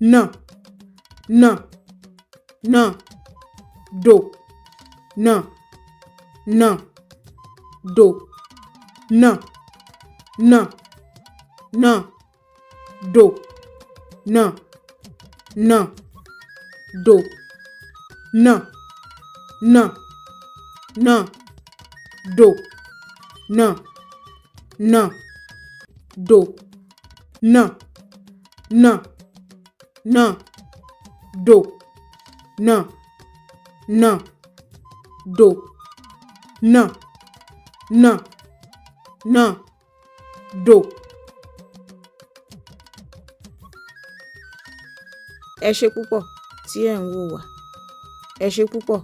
N, N, N, do, N, N, do, N, N, N, do, N, N, do, N, N, N, do, N, N, do, N, N, N, do, N, N, do, N, N, N, do. Ẹ ṣé púpọ̀ tí ẹ̀ ń wò wá. Ẹ ṣé púpọ̀.